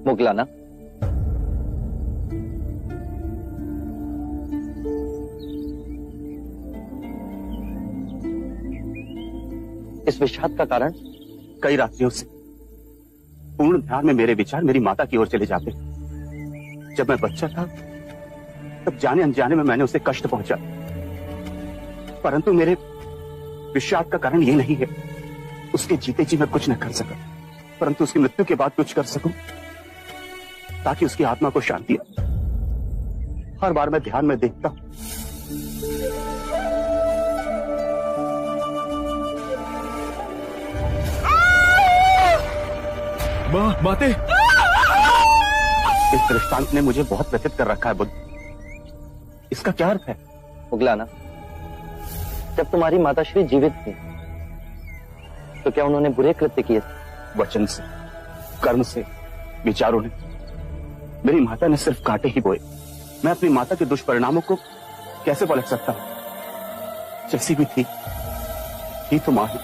मुगलाना, इस विषाद का कारण? कई रात्रियों से पूर्ण ध्यान में मेरे विचार मेरी माता की ओर चले जाते। जब मैं बच्चा था तब जाने अनजाने में मैंने उसे कष्ट पहुंचा, परंतु मेरे विषाद का कारण ये नहीं है उसके जीते जी मैं कुछ न कर सका, परंतु उसकी मृत्यु के बाद कुछ कर सकूं ताकि उसकी आत्मा को शांति आए। हर बार मैं ध्यान में देखता हूं माते, इस दृष्टांत ने मुझे बहुत व्यथित कर रखा है बुद्ध। इसका क्या अर्थ है? मुगलाना, जब तुम्हारी माताश्री जीवित थी तो क्या उन्होंने बुरे कृत्य किए थे? वचन से, कर्म से, विचारों ने। मेरी माता ने सिर्फ कांटे ही बोए। मैं अपनी माता के दुष्परिणामों को कैसे पलट सकता हूं? जैसी भी थी तो मां ही।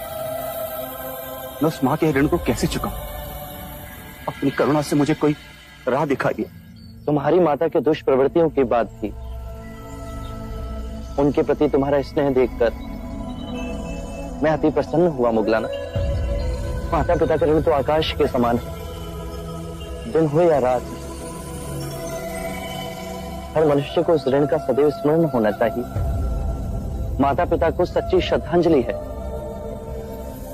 मैं उस मां के ऋण को कैसे चुकाऊं? अपनी करुणा से मुझे कोई राह दिखाइए। तुम्हारी माता के दुष्प्रवृत्तियों के बाद भी उनके प्रति तुम्हारा स्नेह देखकर मैं अति प्रसन्न हुआ मुगलाना। माता पिता का ऋण तो आकाश के समान है, दिन हो या रात, हर मनुष्य को उस ऋण का सदैव स्मरण होना चाहिए। माता पिता को सच्ची श्रद्धांजलि है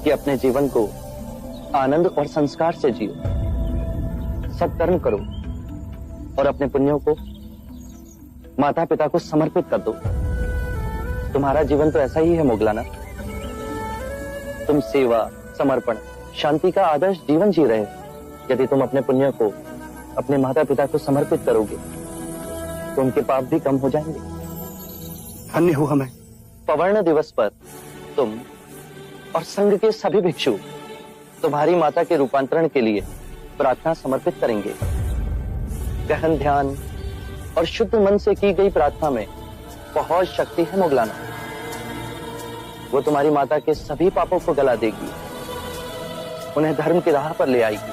कि अपने जीवन को आनंद और संस्कार से जियो, सत्कर्म करो और अपने पुण्यों को माता पिता को समर्पित कर दो। तुम्हारा जीवन तो ऐसा ही है मुगलाना। तुम सेवा, समर्पण, शांति का आदर्श जीवन जी रहे हो। यदि तुम अपने पुण्यों को अपने माता पिता को समर्पित करोगे तो उनके पाप भी कम हो जाएंगे। धन्य हुआ मैं। पवर्ण दिवस पर तुम और संघ के सभी भिक्षु तुम्हारी माता के रूपांतरण के लिए प्रार्थना समर्पित करेंगे। गहन ध्यान और शुद्ध मन से की गई प्रार्थना में बहुत शक्ति है मुगलाना। वो तुम्हारी माता के सभी पापों को गला देगी, उन्हें धर्म की राह पर ले आएगी।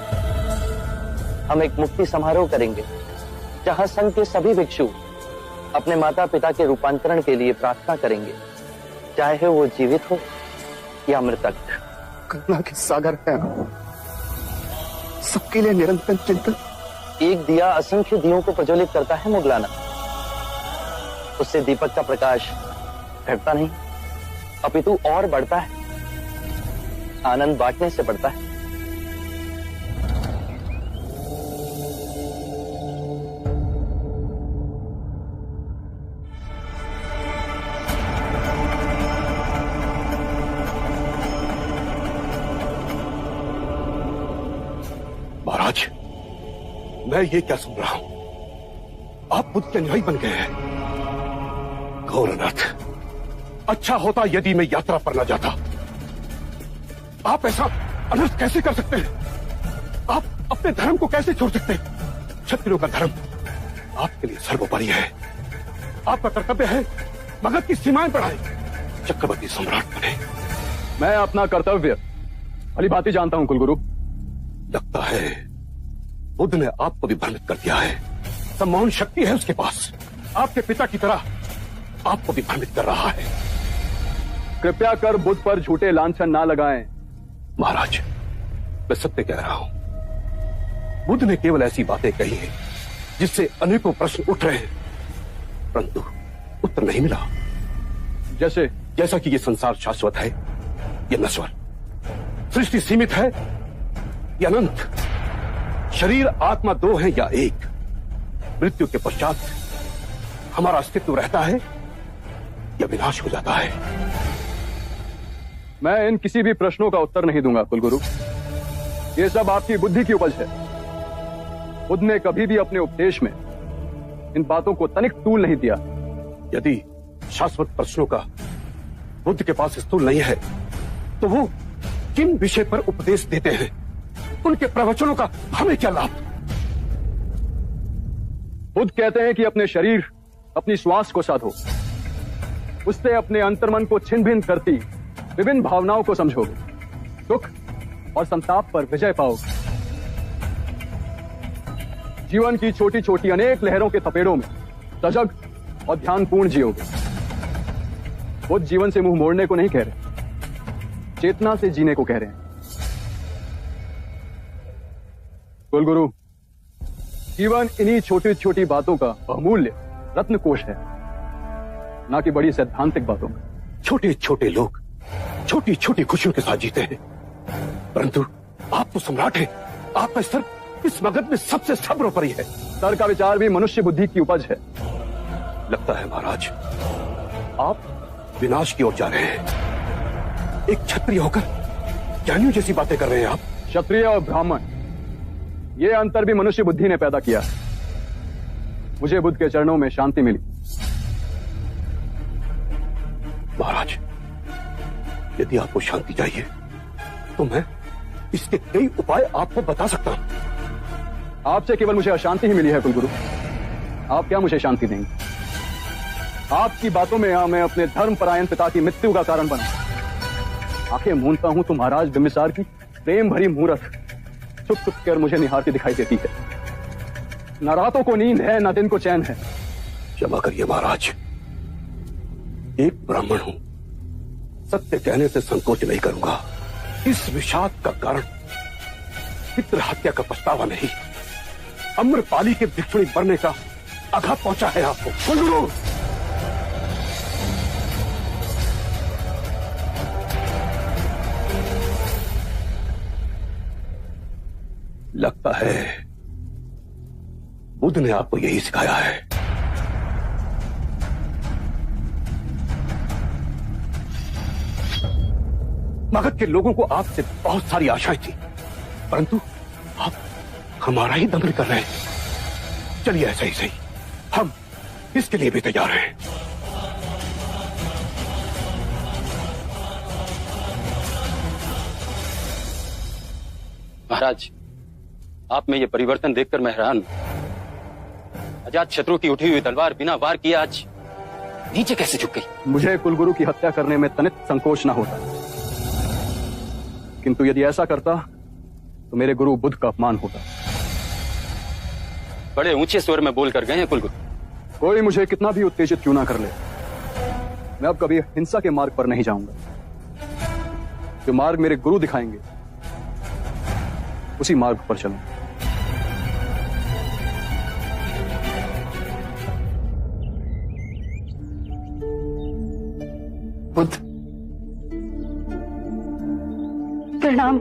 हम एक मुक्ति समारोह करेंगे जहां संघ के सभी भिक्षु अपने माता पिता के रूपांतरण के लिए प्रार्थना करेंगे, चाहे वो जीवित हो या मृतक। करुणा के सागर है, सबके लिए निरंतर चिंतन। एक दिया असंख्य दियों को प्रज्वलित करता है मुगलाना। उससे दीपक का प्रकाश घटता नहीं अपितु और बढ़ता है। आनंद बांटने से बढ़ता है। महाराज, मैं ये क्या सुन रहा हूं? आप बुद्ध के न्यायी बन गए हैं। घोरनाथ, अच्छा होता यदि मैं यात्रा पर न जाता। आप ऐसा अनर्थ कैसे कर सकते हैं? आप अपने धर्म को कैसे छोड़ सकते हैं? क्षत्रियों का धर्म आपके लिए सर्वोपरि है। आपका कर्तव्य है मगध की सीमाएं बढ़ाए, चक्रवर्ती सम्राट बने। मैं अपना कर्तव्य भली भांति जानता हूं कुलगुरु। लगता है बुद्ध ने आपको भी भ्रमित कर दिया है। सम्मोहन शक्ति है उसके पास, आपके पिता की तरह आपको भी भ्रमित कर रहा है। कृपया कर बुद्ध पर झूठे लांछन ना लगाएं। महाराज, मैं सत्य कह रहा हूं। बुद्ध ने केवल ऐसी बातें कही हैं जिससे अनेकों प्रश्न उठ रहे हैं, परंतु उत्तर नहीं मिला। जैसा कि ये संसार शाश्वत है या नश्वर, सृष्टि सीमित है या अनंत, शरीर आत्मा दो है या एक, मृत्यु के पश्चात हमारा अस्तित्व रहता है या विनाश हो जाता है। मैं इन किसी भी प्रश्नों का उत्तर नहीं दूंगा कुलगुरु। ये सब आपकी बुद्धि की उपज है। बुद्ध ने कभी भी अपने उपदेश में इन बातों को तनिक तूल नहीं दिया। यदि शाश्वत प्रश्नों का बुद्ध के पास स्थूल नहीं है तो वो किन विषय पर उपदेश देते हैं? उनके प्रवचनों का हमें क्या लाभ? बुद्ध कहते हैं कि अपने शरीर, अपनी श्वास को साधो, उससे अपने अंतर्मन को छिन्न भिन्न करती विभिन्न भावनाओं को समझोगे, दुख और संताप पर विजय पाओगे। जीवन की छोटी छोटी अनेक लहरों के थपेड़ों में सजग और ध्यानपूर्ण जियोगे। बुद्ध जीवन से मुंह मोड़ने को नहीं कह रहे, चेतना से जीने को कह रहे हैं। कुलगुरु, जीवन इन्हीं छोटी छोटी बातों का बहुमूल्य रत्नकोश है, ना कि बड़ी सैद्धांतिक बातों का। छोटे छोटे लोग छोटी छोटी खुशियों के साथ जीते हैं, परंतु आप तो सम्राट हैं। आपका स्तर इस मगध में सबसे सर्वोपरि है। स्तर का विचार भी मनुष्य बुद्धि की उपज है। लगता है महाराज आप विनाश की ओर जा रहे हैं। एक क्षत्रिय होकर ज्ञानियों जैसी बातें कर रहे हैं आप। क्षत्रिय और ब्राह्मण, ये अंतर भी मनुष्य बुद्धि ने पैदा किया। मुझे बुद्ध के चरणों में शांति मिली। महाराज, यदि आपको शांति चाहिए तो मैं इसके कई उपाय आपको बता सकता हूं। आपसे केवल मुझे अशांति ही मिली है कुलगुरु। आप क्या मुझे शांति देंगे? आपकी बातों में मैं अपने धर्मपरायण पिता की मृत्यु का कारण बना। आंखें मूंदता हूं तो महाराज बिंबिसार की प्रेम भरी मूरत चुप चुप कर मुझे निहारती दिखाई देती है। न रातों को नींद है, न दिन को चैन है। क्षमा करिए महाराज, एक ब्राह्मण हूं, सत्य कहने से संकोच नहीं करूंगा। इस विषाद का कारण पितृ हत्या का पछतावा नहीं, अम्रपाली के भिक्षुणी बनने का आघात पहुंचा है आपको। कुलगुरु, लगता है बुद्ध ने आपको यही सिखाया है। मगध के लोगों को आपसे बहुत सारी आशाएं थी, परंतु आप हमारा ही दमन कर रहे हैं। चलिए ऐसा ही सही, हम इसके लिए भी तैयार हैं। महाराज, आप में ये परिवर्तन देखकर मैं हैरान हूं। अजात शत्रु की उठी हुई तलवार बिना वार किए आज नीचे कैसे झुक गई? मुझे कुलगुरु की हत्या करने में तनिक संकोच न होता, किंतु यदि ऐसा करता तो मेरे गुरु बुद्ध का अपमान होता। बड़े ऊंचे स्वर में बोलकर गए हैं कुलगुरु। कोई मुझे कितना भी उत्तेजित क्यों ना कर ले, मैं अब कभी हिंसा के मार्ग पर नहीं जाऊंगा। जो मार्ग मेरे गुरु दिखाएंगे उसी मार्ग पर चलूं। बुद्ध, प्रणाम।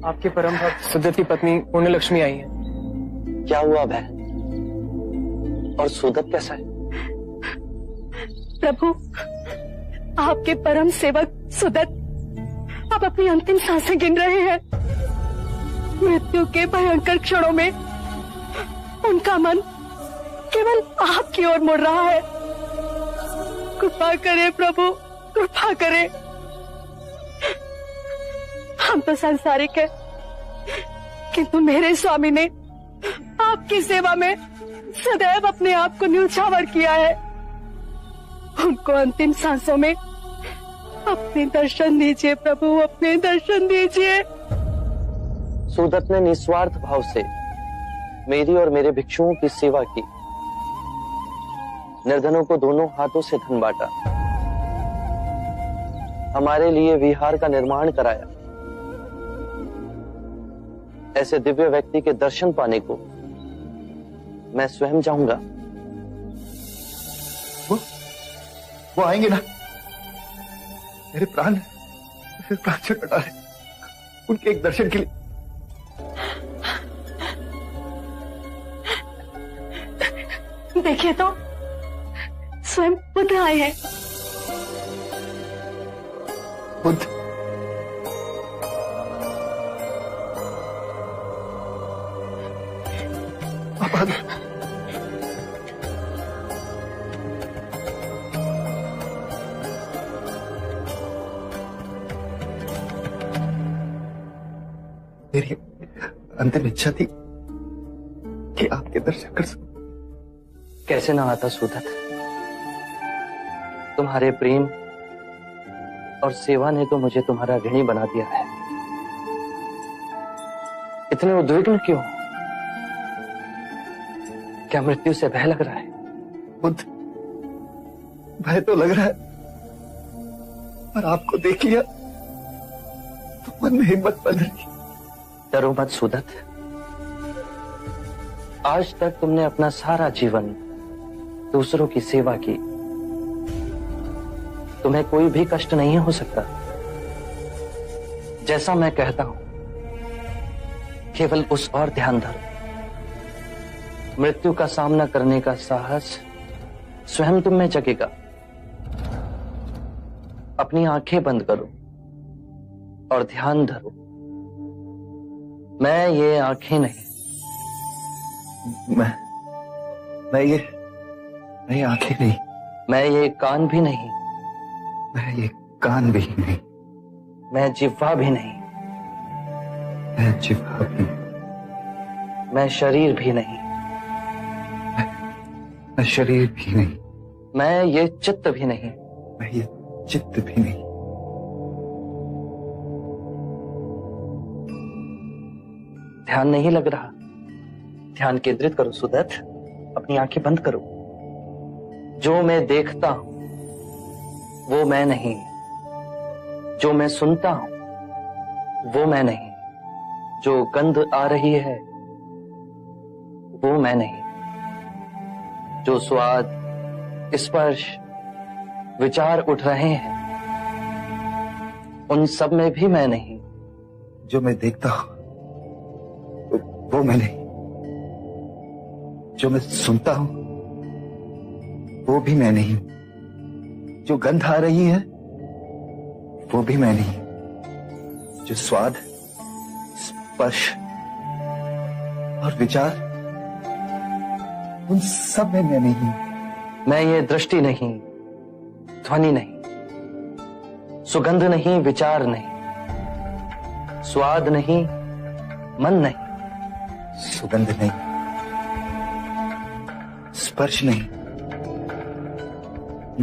आपके परम भक्त सुदत की पत्नी पुण्यलक्ष्मी आई है। क्या हुआ भय? और सुदत कैसा है? प्रभु, आपके परम सेवक सुदत अब अपनी अंतिम सांसें गिन रहे हैं। मृत्यु के भयंकर क्षणों में उनका मन केवल आपकी ओर मुड़ रहा है। कृपा करें प्रभु, कृपा करें। हम तो सांसारिक हैं, किंतु मेरे स्वामी ने आपकी सेवा में सदैव अपने आप को न्यौछावर किया है। उनको अंतिम सांसों में अपने दर्शन दीजिए प्रभु, अपने दर्शन दीजिए। सुदत ने निस्वार्थ भाव से मेरी और मेरे भिक्षुओं की सेवा की, निर्धनों को दोनों हाथों से धन बांटा, हमारे लिए विहार का निर्माण कराया। ऐसे दिव्य व्यक्ति के दर्शन पाने को मैं स्वयं जाऊंगा। वो आएंगे ना? मेरे प्राण छटपटा रहे उनके एक दर्शन के लिए। देखिए तो, स्वयं बुद्ध आए हैं। बुद्ध, आप आ गए। मेरी अंतिम इच्छा थी कि आपके दर्शन कर सकूं। कैसे ना आता सुदत, तुम्हारे प्रेम और सेवा ने तो मुझे तुम्हारा ऋणी बना दिया है। इतने उद्विग्न क्यों? क्या मृत्यु से भय लग रहा है? बुद्ध, भय तो लग रहा है, पर आपको देख लिया तो मन में हिम्मत बन रही। डरो मत सुदत। आज तक तुमने अपना सारा जीवन दूसरों की सेवा की। तुम्हें कोई भी कष्ट नहीं हो सकता। जैसा मैं कहता हूं, केवल उस और ध्यान धरो। मृत्यु का सामना करने का साहस स्वयं तुम में जगेगा। अपनी आंखें बंद करो और ध्यान धरो। मैं ये आंखें नहीं, मैं ये आंखें नहीं, मैं ये कान भी नहीं, मैं ये कान भी नहीं, मैं जिह्वा भी नहीं, मैं जिह्वा भी, मैं शरीर भी नहीं, मैं शरीर भी नहीं, मैं ये चित्त भी नहीं, मैं ये चित्त भी नहीं। ध्यान नहीं लग रहा? ध्यान केंद्रित करो सुदत। अपनी आंखें बंद करो। जो मैं देखता हूं वो मैं नहीं, जो मैं सुनता हूं वो मैं नहीं, जो गंध आ रही है वो मैं नहीं, जो स्वाद, स्पर्श, विचार उठ रहे हैं उन सब में भी मैं नहीं। जो मैं देखता हूं वो मैं नहीं, जो मैं सुनता हूं वो भी मैं नहीं, जो गंध आ रही है वो भी मैं नहीं, जो स्वाद, स्पर्श और विचार उन सब में मैं नहीं। मैं ये दृष्टि नहीं, ध्वनि नहीं, सुगंध नहीं, विचार नहीं, स्वाद नहीं, मन नहीं, सुगंध नहीं, स्पर्श नहीं,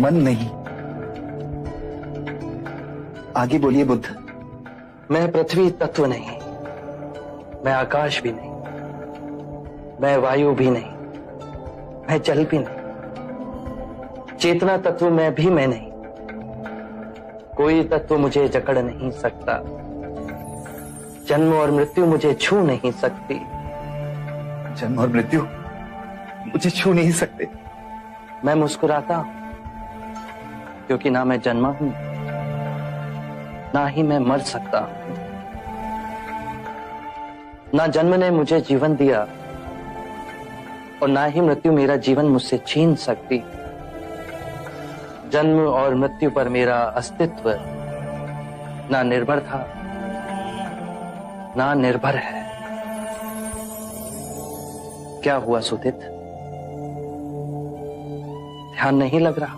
मन नहीं। आगे बोलिए बुद्ध। मैं पृथ्वी तत्व नहीं, मैं आकाश भी नहीं, मैं वायु भी नहीं, मैं जल भी नहीं, चेतना तत्व में भी मैं नहीं। कोई तत्व मुझे जकड़ नहीं सकता। जन्म और मृत्यु मुझे छू नहीं सकती। जन्म और मृत्यु मुझे छू नहीं सकते। मैं मुस्कुराता हूं क्योंकि ना मैं जन्मा हूं, ना ही मैं मर सकता हूं। ना जन्म ने मुझे जीवन दिया और ना ही मृत्यु मेरा जीवन मुझसे छीन सकती। जन्म और मृत्यु पर मेरा अस्तित्व ना निर्भर था, ना निर्भर है। क्या हुआ सुदित? ध्यान नहीं लग रहा?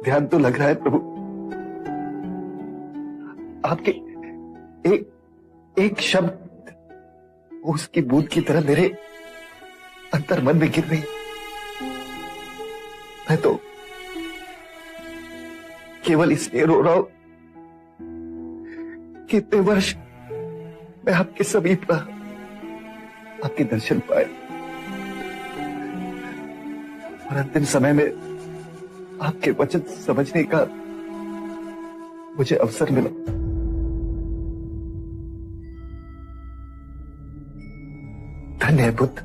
ध्यान तो लग रहा है प्रभु। आपके एक शब्द उसकी बूंद की तरह मेरे अंतर मन में गिर रही। मैं तो केवल इसलिए रो रहा हूं कि इतने वर्ष मैं आपके समीप रहा, आपके दर्शन पाए और अंतिम समय में आपके वचन समझने का मुझे अवसर मिला। धन्य है बुद्ध,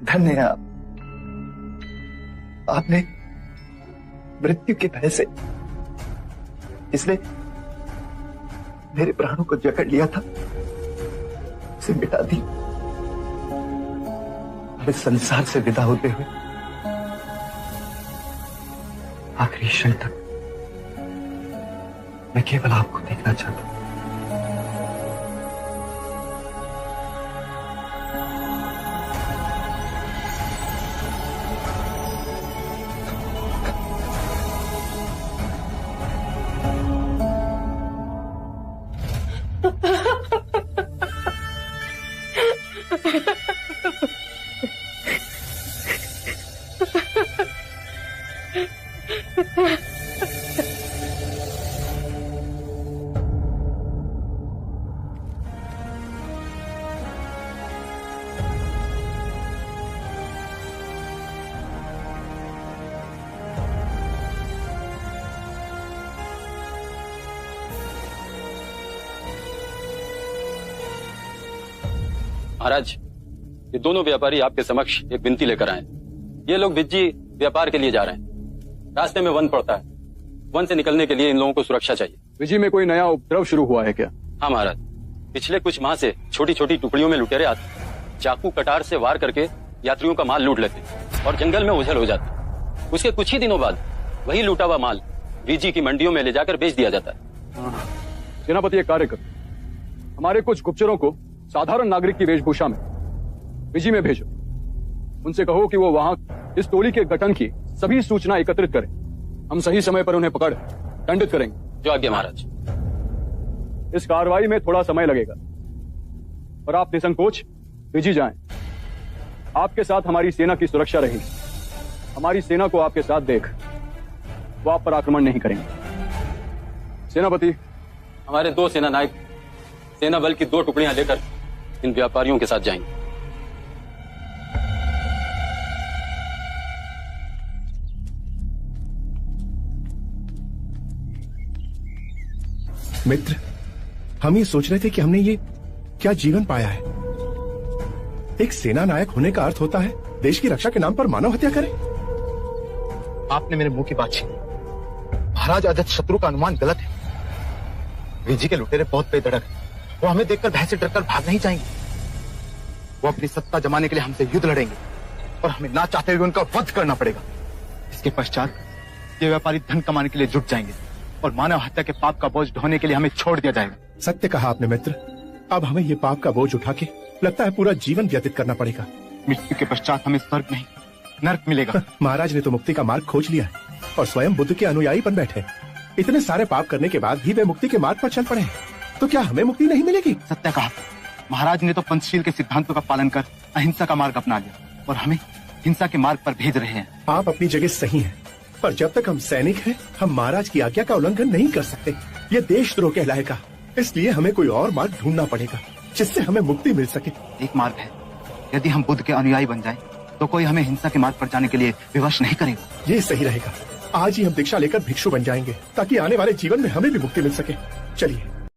धन्य है आप। आपने मृत्यु के भय से, इसने मेरे प्राणों को जकड़ लिया था, उसे मिटा दी। अब इस संसार से विदा होते हुए आखिरी क्षण तक मैं केवल आपको देखना चाहता हूं। महाराज, ये दोनों व्यापारी आपके समक्ष एक विनती लेकर आए। ये लोग विज्जी व्यापार के लिए जा रहे हैं। रास्ते में वन पड़ता है। वन से निकलने के लिए इन लोगों को सुरक्षा चाहिए। विजी में कोई नया उपद्रव शुरू हुआ है क्या? हाँ महाराज, पिछले कुछ माह से छोटी छोटी टुकड़ियों में लुटेरे आते, चाकू कटार से वार करके यात्रियों का माल लूट लेते और जंगल में ओझल हो जाते। उसके कुछ ही दिनों बाद वही लूटा हुआ माल विजी की मंडियों में ले जाकर बेच दिया जाता है। सेनापति एक कार्य कर, हमारे कुछ गुप्तचरों को साधारण नागरिक की वेशभूषा में विजी में भेजो। उनसे कहो कि वो वहां इस टोली के गठन की सभी सूचना एकत्रित करें। हम सही समय पर उन्हें पकड़ दंडित करेंगे। जो आज्ञा महाराज। इस कार्रवाई में थोड़ा समय लगेगा और आप निसंकोच विजी जाएं। आपके साथ हमारी सेना की सुरक्षा रहेगी। हमारी सेना को आपके साथ देख वो आप पर आक्रमण नहीं करेंगे। सेनापति, हमारे 2 सेना नायक सेना बल की 2 टुकड़ियां लेकर इन व्यापारियों के साथ जाएंगे। मित्र, हम ये सोच रहे थे कि हमने ये क्या जीवन पाया है। एक सेना नायक होने का अर्थ होता है देश की रक्षा के नाम पर मानव हत्या करें। आपने मेरे मुंह की बात छीनी। महाराज अजत शत्रु का अनुमान गलत है। विजी के लुटेरे बहुत बेधड़क हैं। वो हमें देखकर भय से डरकर भाग नहीं जाएंगे। वो अपनी सत्ता जमाने के लिए हमसे युद्ध लड़ेंगे और हमें ना चाहते हुए उनका वध करना पड़ेगा। इसके पश्चात ये व्यापारी धन कमाने के लिए जुट जाएंगे और मानव हत्या के पाप का बोझ ढोने के लिए हमें छोड़ दिया जाएगा। सत्य कहा आपने मित्र। अब हमें ये पाप का बोझ उठा के लगता है पूरा जीवन व्यतीत करना पड़ेगा। मृत्यु के पश्चात हमें स्वर्ग नहीं नर्क मिलेगा। महाराज ने तो मुक्ति का मार्ग खोज लिया है और स्वयं बुद्ध के अनुयायी बन बैठे। इतने सारे पाप करने के बाद भी वे मुक्ति के मार्ग पर चल पड़े। तो क्या हमें मुक्ति नहीं मिलेगी? सत्य कहा। महाराज ने तो पंचशील के सिद्धांतों का पालन कर अहिंसा का मार्ग अपना लिया और हमें हिंसा के मार्ग पर भेज रहे हैं। आप अपनी जगह सही हैं, पर जब तक हम सैनिक हैं, हम महाराज की आज्ञा का उल्लंघन नहीं कर सकते। ये देशद्रोह कहलाएगा। इसलिए हमें कोई और मार्ग ढूंढना पड़ेगा जिससे हमें मुक्ति मिल सके। एक मार्ग है, यदि हम बुद्ध के अनुयायी बन जाएं, तो कोई हमें हिंसा के मार्ग पर जाने के लिए विवश नहीं करेगा। ये सही रहेगा। आज ही हम दीक्षा लेकर भिक्षु बन जाएंगे ताकि आने वाले जीवन में हमें भी मुक्ति मिल सके। चलिए।